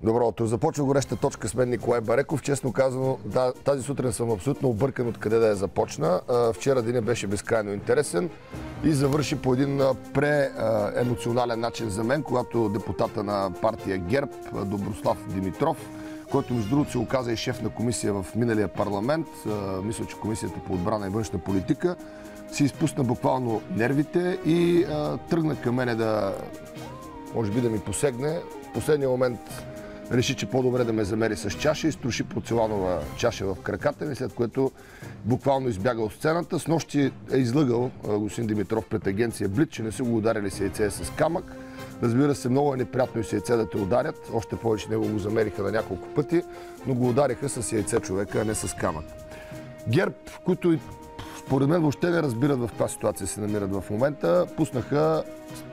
Добро утро. Започва гореща точка с мен Николай Бареков. Честно казано, тази сутрин съм абсолютно объркан откъде да я започна. Вчера денят беше безкрайно интересен и завърши по един преемоционален начин за мен, когато депутата на партия ГЕРБ, Доброслав Димитров, който между другото се оказа и шеф на комисия в миналия парламент, мисля, че комисията по отбрана и външна политика, си изпусна буквално нервите и тръгна към мене може би да ми посегне. В последния момент реши, че по-добре да ме замери с чаша и струши порцеланова чаша в краката ми, след което буквално избяга от сцената. Снощи е излъгал господин Димитров пред агенция Блиц, че не са го ударили с яйце с камък. Разбира се, много е неприятно и с яйце да те ударят. Още повече него го замериха на няколко пъти, но го удариха с яйце човека, а не с камък. ГЕРБ, които според мен въобще не разбират в каква ситуация се намират в момента, пуснаха,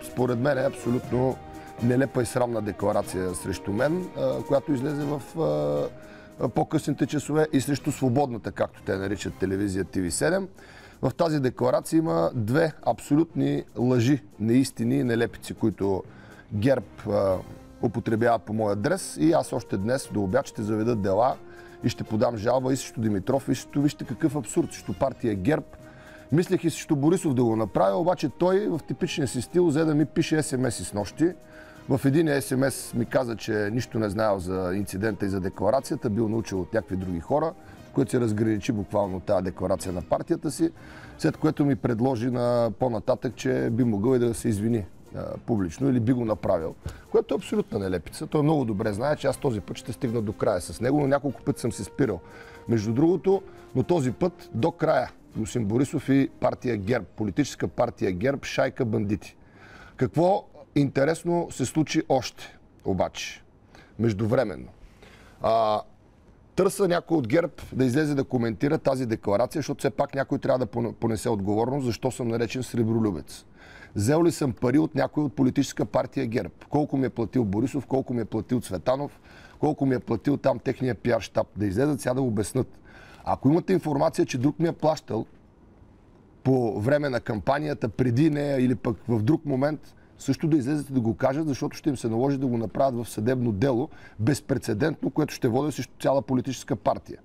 според мен, абсолютно нелепа и срамна декларация срещу мен, която излезе в по-късните часове и срещу свободната, както те наричат, телевизия TV7. В тази декларация има две абсолютни лъжи, неистини и нелепици, които ГЕРБ употребява по мой адрес, и аз още днес до обяд ще заведа дела и ще подам жалба и срещу Димитров, и срещу, вижте какъв абсурд, срещу партия ГЕРБ. Мислех и срещу Борисов да го направя, обаче той в типичния си стил взе да ми пише СМС-и с нощи. В един СМС ми каза, че нищо не знаел за инцидента и за декларацията, бил научил от някакви други хора, което се разграничи буквално от тази декларация на партията си, след което ми предложи на по-нататък, че би могъл и да се извини публично или би го направил, което е абсолютна нелепица. Той много добре знае, че аз този път ще стигна до края с него, но няколко пъти съм се спирал. Между другото, но този път до края господин Борисов и партия ГЕРБ, политическа партия ГЕРБ, шайка бандити. Какво интересно се случи още, обаче, междувременно? Търса някой от ГЕРБ да излезе да коментира тази декларация, защото все пак някой трябва да понесе отговорност, защо съм наречен сребролюбец. Взел ли съм пари от някой от политическа партия ГЕРБ? Колко ми е платил Борисов, колко ми е платил Цветанов, колко ми е платил там техния пиар щаб? Да излезат сега да обяснат. Ако имате информация, че друг ми е плащал по време на кампанията, преди нея или пък в друг момент, също да излезете да го кажат, защото ще им се наложи да го направят в съдебно дело, безпрецедентно, което ще води срещу цяла политическа партия.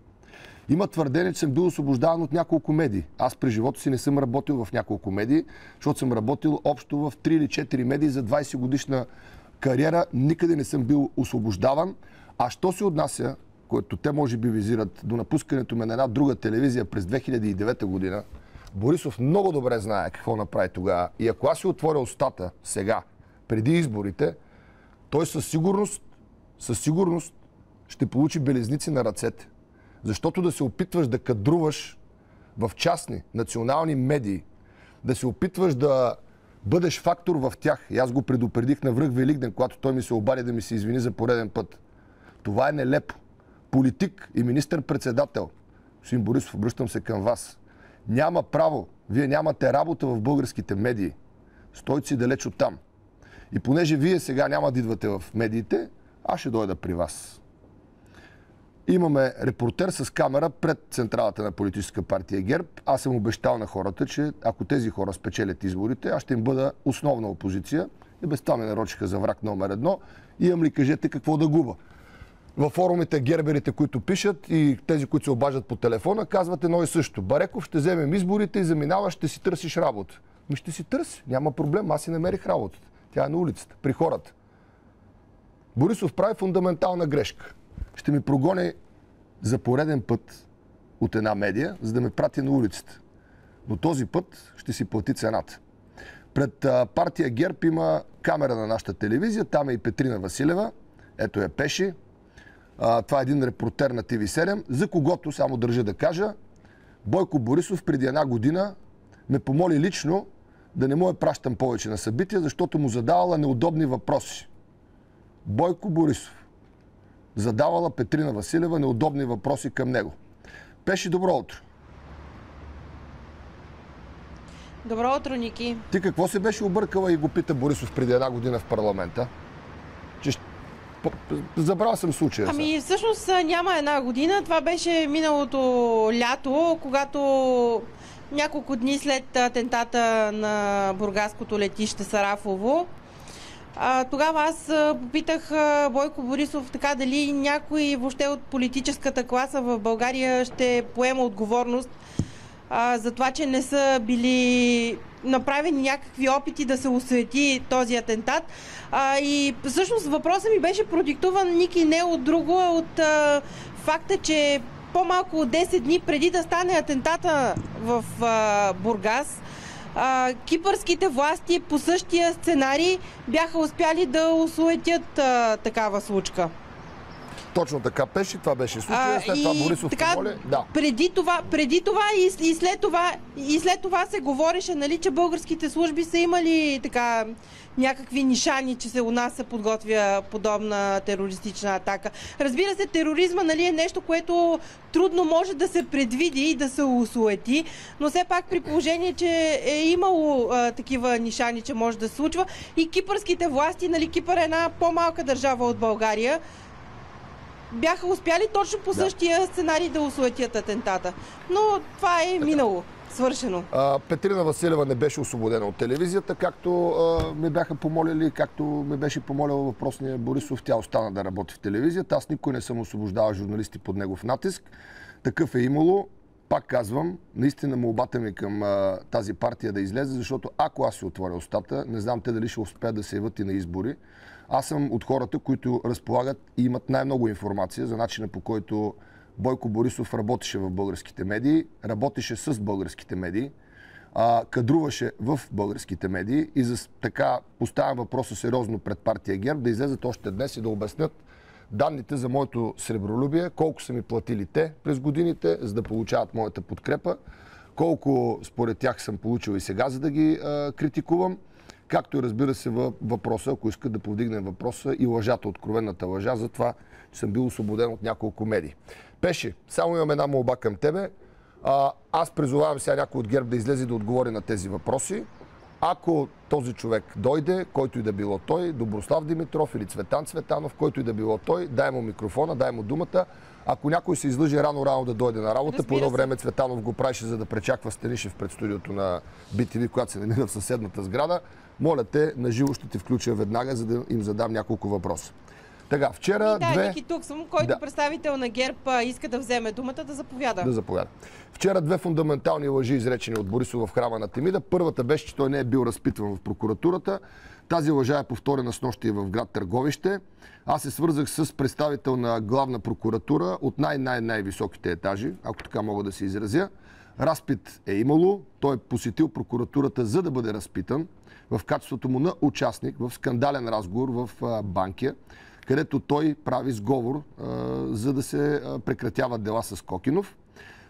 Има твърдение, че съм бил освобождаван от няколко медии. Аз при живота си не съм работил в няколко медии, защото съм работил общо в 3 или 4 медии за 20 годишна кариера. Никъде не съм бил освобождаван. А що се отнася, което те може би визират, до напускането ме на една друга телевизия през 2009 година, Борисов много добре знае какво направи тогава. И ако аз си отворя устата сега, преди изборите, той със сигурност ще получи белезници на ръцете. Защото да се опитваш да кадруваш в частни, национални медии, да се опитваш да бъдеш фактор в тях, и аз го предупредих на връх Великден, когато той ми се обади да ми се извини за пореден път. Това е нелепо. Политик и министър-председател, господин Борисов, обръщам се към вас, няма право, вие нямате работа в българските медии. Стойте си далеч от там. И понеже вие сега няма да идвате в медиите, аз ще дойда при вас. Имаме репортер с камера пред централата на политическа партия ГЕРБ. Аз съм обещал на хората, че ако тези хора спечелят изборите, аз ще им бъда основна опозиция. И без това ме нарочиха за враг номер 1. И имам ли, кажете, какво да губа? Във форумите герберите, които пишат, и тези, които се обаждат по телефона, казват едно и също. Бареков, ще вземем изборите и заминаваш, ще си търсиш работа. Ще си търси, няма проблем, аз си намерих работата. Тя е на улицата, при хората. Борисов прави фундаментална грешка. Ще ми прогони за пореден път от една медия, за да ме прати на улицата. Но този път ще си плати цената. Пред партия ГЕРБ има камера на нашата телевизия, там е и Петрина Василева, ето я Пеши. Това е един репортер на TV7, за когото, само държа да кажа, Бойко Борисов преди една година ме помоли лично да не му я пращам повече на събития, защото му задавала неудобни въпроси. Бойко Борисов задавала Петрина Василева неудобни въпроси към него. Пеши, добро утро. Добро утро, Ники. Ти какво се беше объркала и го пита Борисов преди една година в парламента? Забрал съм случая. Ами всъщност няма една година. Това беше миналото лято, когато няколко дни след атентата на бургаското летище Сарафово Тогава аз попитах Бойко Борисов така дали някой въобще от политическата класа в България ще поема отговорност за това, че не са били направени някакви опити да се освети този атентат. И всъщност въпросът ми беше продиктуван ники не от друго, а от факта, че по-малко от 10 дни преди да стане атентата в Бургас, кипърските власти по същия сценарий бяха успяли да осуетят такава случка. Точно така беше, това беше случая, след това Борисов помоли. Да. Преди това и след това се говореше, нали, че българските служби са имали така някакви нишани, че се у нас се подготвя подобна терористична атака. Разбира се, тероризма, нали, е нещо, което трудно може да се предвиди и да се осуети, но все пак при положение, че е имало такива нишани, че може да се случва, и кипърските власти, нали, Кипър е една по-малка държава от България, бяха успяли точно по същия сценарий да осуетят атентата. Но това е минало. Свършено. Петрина Василева не беше освободена от телевизията, както ме бяха помолили, както ме беше помолил въпросния Борисов. Тя остана да работи в телевизията. Аз никой не съм освобождавал журналисти под негов натиск. Такъв е имало. Пак казвам, наистина молбата ми към тази партия да излезе, защото ако аз си отворя устата, не знам те дали ще успеят да се явят и на избори. Аз съм от хората, които разполагат и имат най-много информация за начина, по който Бойко Борисов работеше в българските медии, работеше с българските медии, кадруваше в българските медии и за така поставям въпроса сериозно пред партия ГЕРБ да излезат още днес и да обяснят данните за моето сребролюбие, колко са ми платили те през годините, за да получават моята подкрепа, колко според тях съм получил и сега, за да ги критикувам. Както и разбира се въпроса, ако искат да повдигнем въпроса и лъжата, откровената лъжа, за това, че съм бил освободен от няколко медии. Пеши, само имам една молба към тебе. Аз призовавам сега някой от ГЕРБ да излезе да отговори на тези въпроси. Ако този човек дойде, който и да било той, Доброслав Димитров или Цветан Цветанов, който и да било той, дай му микрофона, дай му думата. Ако някой се излъже рано да дойде на работа, по едно време Цветанов го правеше, за да пречаква Станишев пред студиото на BTV, когато се намира в съседната сграда, моля те, наживо ще те включа веднага, за да им задам няколко въпроса. Така, вчера Ники, тук съм, който представител на ГЕРБ иска да вземе думата, да заповяда. Да заповяда. Вчера две фундаментални лъжи, изречени от Борисов в храма на Темида. Първата беше, че той не е бил разпитван в прокуратурата. Тази лъжа е повторена снощи в град Търговище. Аз се свързах с представител на главна прокуратура от най-високите етажи, ако така мога да се изразя. Разпит е имало. Той е посетил прокуратурата, за да бъде разпитан в качеството му на участник в скандален разговор в Банкя, където той прави сговор, за да се прекратяват дела с Кокинов.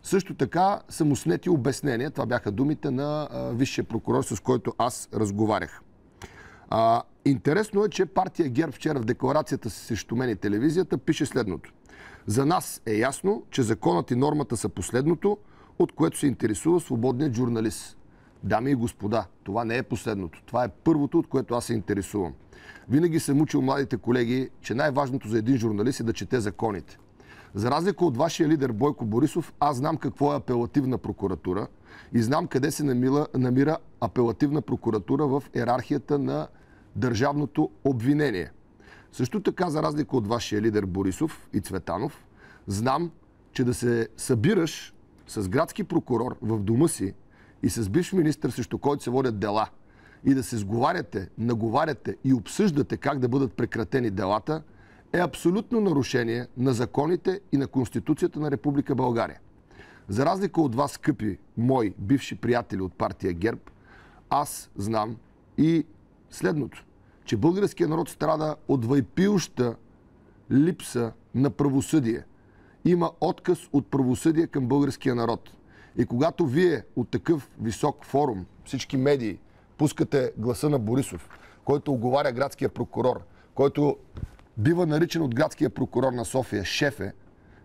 Също така са му снети обяснения. Това бяха думите на висшия прокурор, с който аз разговарях. Интересно е, че партия ГЕРБ вчера в декларацията си срещу мен и телевизията пише следното. За нас е ясно, че законът и нормата са последното, от което се интересува свободният журналист. Дами и господа, това не е последното. Това е първото, от което аз се интересувам. Винаги съм учил младите колеги, че най-важното за един журналист е да чете законите. За разлика от вашия лидер Бойко Борисов, аз знам какво е апелативна прокуратура и знам къде се намира апелативна прокуратура в йерархията на държавното обвинение. Също така, за разлика от вашия лидер Борисов и Цветанов, знам, че да се събираш с градски прокурор в дома си и с бивш министър, срещу който се водят дела, и да се сговаряте, наговаряте и обсъждате как да бъдат прекратени делата, е абсолютно нарушение на законите и на Конституцията на Република България. За разлика от вас, скъпи мои бивши приятели от партия ГЕРБ, аз знам и следното, че българският народ страда от вайпилща липса на правосъдие. Има отказ от правосъдие към българския народ. И когато вие от такъв висок форум, всички медии, пускате гласа на Борисов, който оговаря градския прокурор, който бива наричан от градския прокурор на София шефе,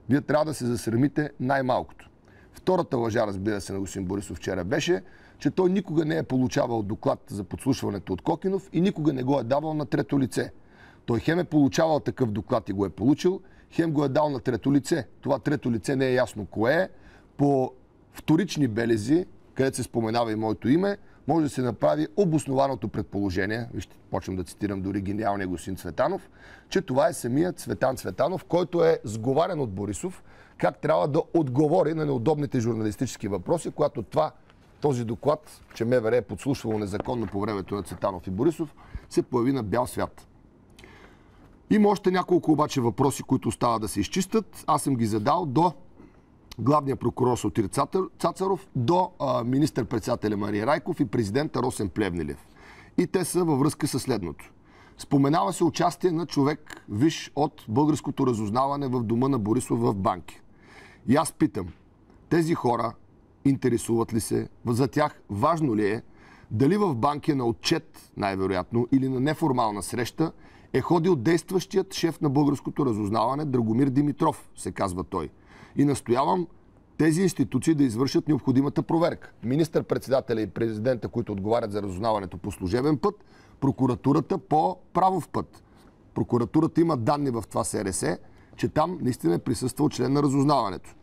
вие трябва да се засрамите най-малкото. Втората лъжа, разбира се, на господин Борисов вчера беше, че той никога не е получавал доклад за подслушването от Кокинов и никога не го е давал на трето лице. Той хем е получавал такъв доклад и го е получил, хем го е дал на трето лице. Това трето лице не е ясно кое е. По вторични белези, където се споменава и моето име, може да се направи обоснованото предположение, вижте, почвам да цитирам дори гениалния господин Цветанов, че това е самият Цветан Цветанов, който е сговарен от Борисов как трябва да отговори на неудобните журналистически въпроси, когато този доклад, че МВР е подслушвало незаконно по времето на Цветанов и Борисов, се появи на бял свят. Има още няколко обаче въпроси, които остава да се изчистят. Аз съм ги задал до главния прокурор Сотир Цацаров, до министър-председателя Мария Райков и президента Росен Плевнелиев. И те са във връзка с следното. Споменава се участие на човек висш от българското разузнаване в дома на Борисов в Банки. И аз питам, тези хора интересуват ли се? За тях важно ли е дали в Банки на отчет, най-вероятно, или на неформална среща е ходил действащият шеф на българското разузнаване Драгомир Димитров, се казва той. И настоявам тези институции да извършат необходимата проверка. Министър-председателя и президента, които отговарят за разузнаването по служебен път, прокуратурата по правов път. Прокуратурата има данни в това СРС, че там наистина е присъствал член на разузнаването.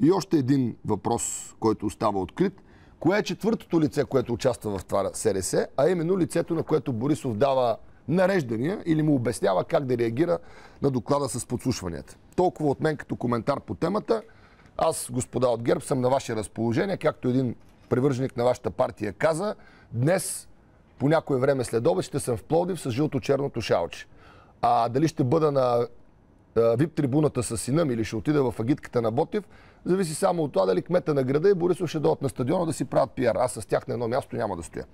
И още един въпрос, който остава открит. Кое е четвъртото лице, което участва в това СРС, а именно лицето, на което Борисов дава нареждания или му обяснява как да реагира на доклада с подслушванията. Толкова от мен като коментар по темата. Аз, господа от ГЕРБ, съм на ваше разположение, както един привърженик на вашата партия каза. Днес, по някое време след обед, ще съм в Пловдив с жълто-черното шалче. А дали ще бъда на ВИП трибуната с сина ми или ще отида в агитката на Ботев, зависи само от това дали кмета на града и Борисов ще дойдат на стадиона да си правят пиар. Аз с тях на едно място няма да стоя.